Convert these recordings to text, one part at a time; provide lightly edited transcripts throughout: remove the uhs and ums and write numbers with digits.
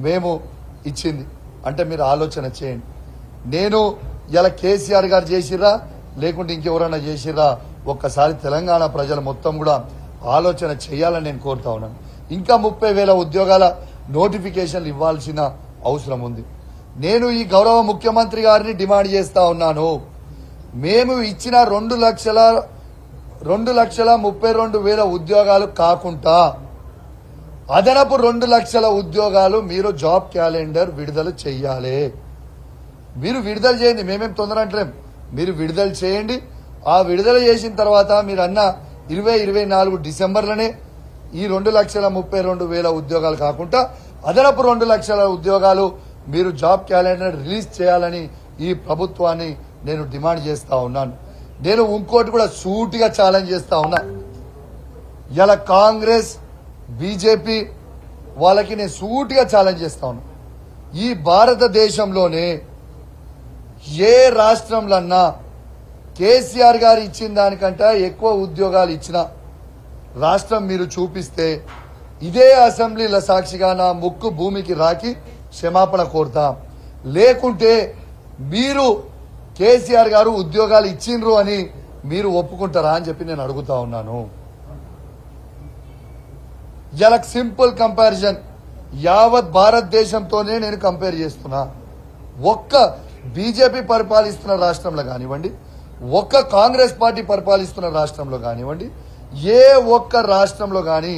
మేము ఇచ్చింది అంటే మీరు ఆలోచన చేయండి. నేను ఇలా కేసీఆర్ గారు చేసిర్రా లేకుంటే ఇంకెవరైనా చేసిర్రా ఒక్కసారి తెలంగాణ ప్రజలు మొత్తం కూడా ఆలోచన చేయాలని నేను కోరుతా ఉన్నాను. ఇంకా 30,000 ఉద్యోగాల నోటిఫికేషన్లు ఇవ్వాల్సిన అవసరం ఉంది. నేను ఈ గౌరవ ముఖ్యమంత్రి గారిని డిమాండ్ చేస్తా ఉన్నాను. మేము ఇచ్చిన 2,32,000 ఉద్యోగాలు కాకుండా అదనపు 2 లక్షల ఉద్యోగాలు మీరు జాబ్ క్యాలెండర్ విడుదల చేయాలి. మీరు విడుదల చేయండి, మేమేం తొందర అంటలేం. మీరు విడుదల చేయండి. ఆ విడుదల చేసిన తర్వాత మీరు అన్న 2024 డిసెంబర్లోనే ఈ 2,32,000 ఉద్యోగాలు కాకుండా అదనపు 2 లక్షల ఉద్యోగాలు మీరు జాబ్ క్యాలెండర్ రిలీజ్ చేయాలని ఈ ప్రభుత్వాన్ని నేను డిమాండ్ చేస్తా ఉన్నాను. నేను ఇంకోటి కూడా సూటిగా ఛాలెంజ్ చేస్తా ఉన్నా. ఇలా కాంగ్రెస్ బీజేపీ వాళ్ళకి నేను సూటిగా ఛాలెంజ్ చేస్తా ఉన్నా. ఈ భారతదేశంలోనే ఏ రాష్ట్రంలన్నా కేసీఆర్ గారు ఇచ్చిన దానికంటే ఎక్కువ ఉద్యోగాలు ఇచ్చిన రాష్ట్రం మీరు చూపిస్తే ఇదే అసెంబ్లీల సాక్షిగా నా ముక్కు భూమికి రాకి క్షమాపణ కోరుతాం. లేకుంటే మీరు కేసీఆర్ గారు ఉద్యోగాలు ఇచ్చిండ్రు అని మీరు ఒప్పుకుంటారా అని చెప్పి నేను అడుగుతా ఉన్నాను. ఇలా సింపుల్ కంపారిజన్ యావత్ భారతదేశంతోనే నేను కంపేర్ చేస్తున్నా. ఒక్క బీజేపీ పరిపాలిస్తున్న రాష్ట్రంలో కానివ్వండి, ఒక్క కాంగ్రెస్ పార్టీ పరిపాలిస్తున్న రాష్ట్రంలో కానివ్వండి, ఏ ఒక్క రాష్ట్రంలో కానీ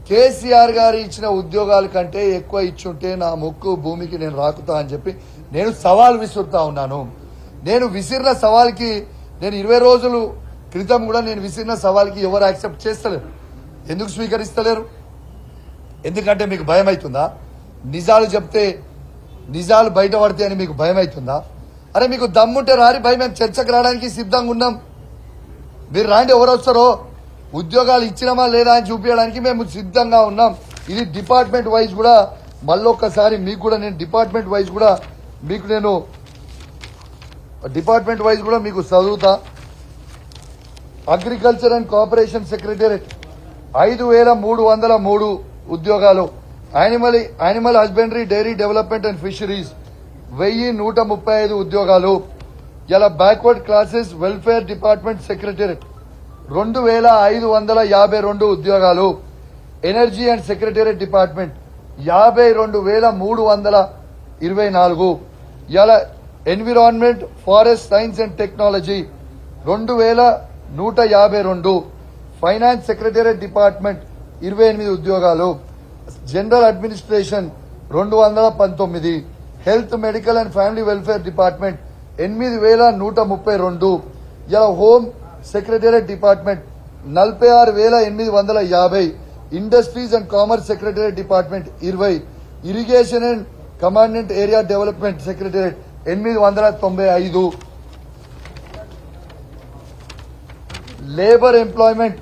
కేసీఆర్ గారు ఇచ్చిన ఉద్యోగాల కంటే ఎక్కువ ఇచ్చుంటే నా ముక్కు భూమికి నేను రాకుతా అని చెప్పి నేను సవాల్ విసురుతా ఉన్నాను. నేను విసిరిన సవాల్కి నేను 20 రోజుల క్రితం కూడా నేను విసిరిన సవాల్కి ఎవరు యాక్సెప్ట్ చేస్తలేరు. ఎందుకు స్వీకరిస్తలేరు? ఎందుకంటే మీకు భయం అవుతుందా? నిజాలు చెప్తే నిజాలు బయటపడితే అని మీకు భయం అవుతుందా? అరే మీకు దమ్ముంటే రారి భయం, మేము చర్చకు రావడానికి సిద్ధంగా ఉన్నాం. మీరు రాండి, ఎవరు వస్తారో ఉద్యోగాలు ఇచ్చినామా లేదా అని చూపించడానికి మేము సిద్ధంగా ఉన్నాం. ఇది డిపార్ట్మెంట్ వైజ్ కూడా మళ్ళొక్కసారి మీకు కూడా నేను డిపార్ట్మెంట్ వైజ్ కూడా మీకు చదువుతా. అగ్రికల్చర్ అండ్ కోఆపరేషన్ సెక్రటేరియట్ 5,303 ఉద్యోగాలు. Animal husbandry dairy development and fisheries 1,135 ఉద్యోగాలు. ఇలా backward classes welfare department secretariat 2,552 ఉద్యోగాలు. Energy and secretariat department 52,324. ఇలా environment forest science and technology 2,152. Finance secretariat department 28 ఉద్యోగాలు. General administration 219. Health medical and family welfare department 8,132. ఇలా home secretariat department 46,850. Industries and commerce secretariat department 20. Irrigation and commandant area development secretariat 895. Labour employment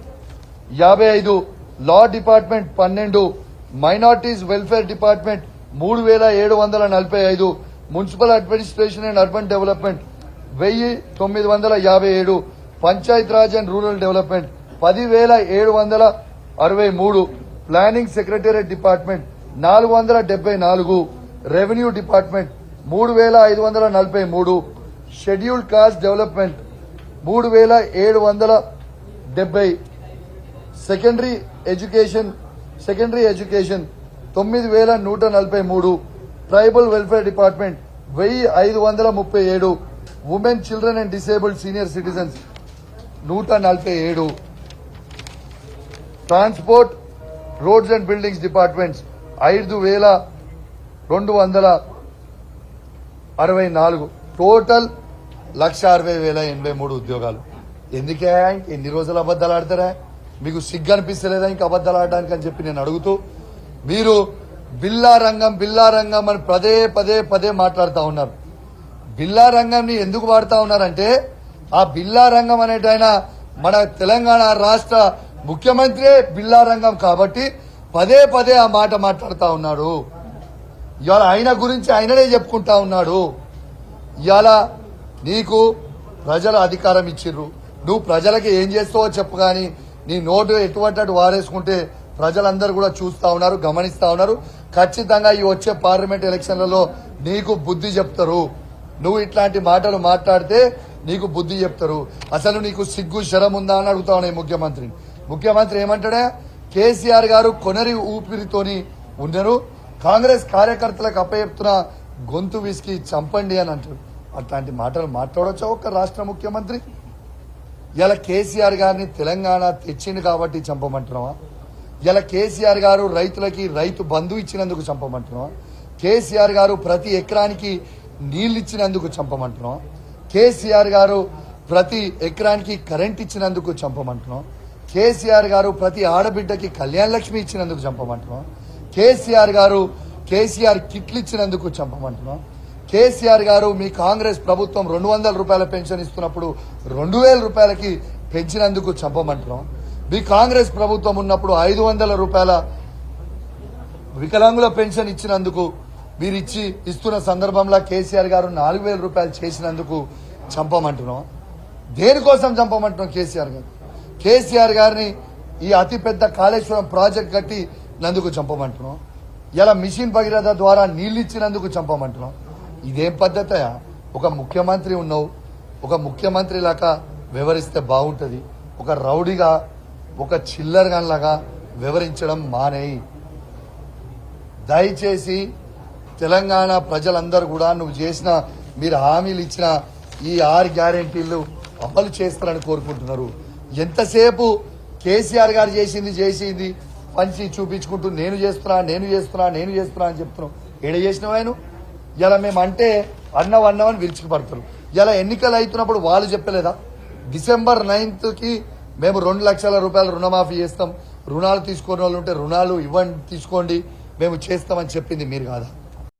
55. Law department 12. Minorities welfare department 3,745. Municipal administration and urban development 1,957. Panchayat Raj and rural development 10,763. Planning secretariat department 474. Revenue department 3,543. Scheduled cost development 3,770. Secondary education 9,143. Tribal welfare department 1,537. Women children and disabled senior citizens 147. Transport roads and buildings departments 5,264. Total 1,60,083 ఉద్యోగాలు. ఎందుకే ఎన్ని రోజులు అబద్దాలు ఆడతారా? మీకు సిగ్గు అనిపిస్తలేదా ఇంకా అబద్దాలు ఆడడానికి అని చెప్పి నేను అడుగుతూ, మీరు బిల్లా రంగం అని పదే మాట్లాడుతూ ఉన్నారు. బిల్లా రంగంని ఎందుకు వాడుతా ఉన్నారంటే ఆ బిల్లా రంగం అనేటైనా మన తెలంగాణ రాష్ట్ర ముఖ్యమంత్రి బిల్లా రంగం కాబట్టి పదే ఆ మాట మాట్లాడుతూ ఉన్నాడు. ఇవాళ ఆయన గురించి ఆయననే చెప్పుకుంటా ఉన్నాడు. ఇవాళ నీకు ప్రజలు అధికారం ఇచ్చిర్రు, నువ్వు ప్రజలకి ఏం చేస్తావో చెప్పు, కానీ నీ నోటు ఎటువంటి వారేసుకుంటే ప్రజలందరూ కూడా చూస్తా ఉన్నారు, గమనిస్తా ఉన్నారు. ఖచ్చితంగా ఈ వచ్చే పార్లమెంట్ ఎలక్షన్లలో నీకు బుద్ధి చెప్తారు. నువ్వు ఇట్లాంటి మాటలు మాట్లాడితే నీకు బుద్ధి చెప్తారు. అసలు నీకు సిగ్గు శరం ఉందా అని అడుగుతా ఉన్నాయి ముఖ్యమంత్రిని. ముఖ్యమంత్రి ఏమంటాడే, కేసీఆర్ గారు కొనరి ఊపిరితోని ఉన్నారు, కాంగ్రెస్ కార్యకర్తలకు అప్పచెప్తున్న గొంతు విసికి చంపండి అని అంటారు. అట్లాంటి మాటలు మాట్లాడొచ్చా ఒక రాష్ట్ర ముఖ్యమంత్రి? ఇలా కేసీఆర్ గారిని తెలంగాణ తెచ్చింది కాబట్టి చంపమంటున్నావా? ఇలా కేసీఆర్ గారు రైతులకి రైతు బంధు ఇచ్చినందుకు చంపమంటున్నావా? కేసీఆర్ గారు ప్రతి ఎకరానికి నీళ్లు ఇచ్చినందుకు చంపమంటున్నావా? కేసీఆర్ గారు ప్రతి ఎకరానికి కరెంట్ ఇచ్చినందుకు చంపమంటున్నాం? కేసీఆర్ గారు ప్రతి ఆడబిడ్డకి కళ్యాణ లక్ష్మి ఇచ్చినందుకు చంపమంటున్నాం? కేసీఆర్ కిట్లు ఇచ్చినందుకు చంపమంటున్నాం? కేసీఆర్ గారు మీ కాంగ్రెస్ ప్రభుత్వం 200 రూపాయల పెన్షన్ ఇస్తున్నప్పుడు 2000 రూపాయలకి పెంచినందుకు చంపమంటున్నాం? మీ కాంగ్రెస్ ప్రభుత్వం ఉన్నప్పుడు 500 రూపాయల వికలాంగుల పెన్షన్ ఇచ్చినందుకు మీరు ఇస్తున్న సందర్భంలో కేసీఆర్ గారు 4000 రూపాయలు చేసినందుకు చంపమంటున్నాం? దేనికోసం చంపమంటున్నాం కేసీఆర్ గారిని ఈ అతిపెద్ద కాళేశ్వరం ప్రాజెక్ట్ కట్టినందుకు చంపమంటున్నాం? ఇలా మిషన్ భగీరథ ద్వారా నీళ్లు ఇచ్చినందుకు చంపమంటున్నాం? ఇదేం పద్ధతయా? ఒక ముఖ్యమంత్రి ఉన్నావు, ఒక ముఖ్యమంత్రి లాగా వివరిస్తే బాగుంటుంది. ఒక రౌడీగా ఒక చిల్లర్ గన్లాగా వివరించడం మానేయి. దయచేసి తెలంగాణ ప్రజలందరూ కూడా నువ్వు చేసిన, మీరు హామీలు ఇచ్చిన ఈ 6 గ్యారెంటీలు అమలు చేస్తారని కోరుకుంటున్నారు. ఎంతసేపు కేసీఆర్ గారు చేసింది పంచి చూపించుకుంటూ నేను చేస్తున్నా అని చెప్తున్నావు. ఏడ చేసినావు ఆయన? ఇలా మేము అంటే అన్నవని విరుచుకుపడతారు. ఇలా ఎన్నికలు అవుతున్నప్పుడు వాళ్ళు చెప్పలేదా, December 9th మేము 2 లక్షల రూపాయలు రుణమాఫీ చేస్తాం, రుణాలు తీసుకునే వాళ్ళు ఉంటే రుణాలు ఇవ్వండి, తీసుకోండి, మేము చేస్తామని చెప్పింది మీరు కాదా?